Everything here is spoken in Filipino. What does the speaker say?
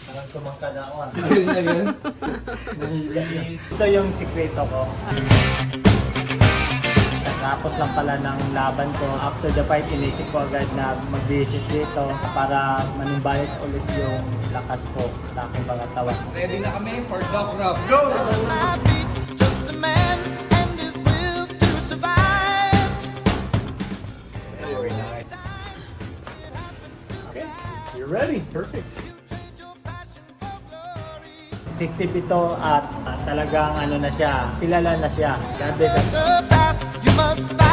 Parang tumangkadaon. Ayun. Ito yung sikreto ko. Tapos lang pala ng laban ko. After the fight, inisip ko agad na mag-visit dito para manumbalik ulit yung lakas ko sa aking mga tawan. Ready na kami for Doc Rob. Go! Just a man and his will to survive. Very nice. Okay, you're ready. Perfect. Effective ito at talagang ano na siya, kilala na siya. God bless. The past you must fight.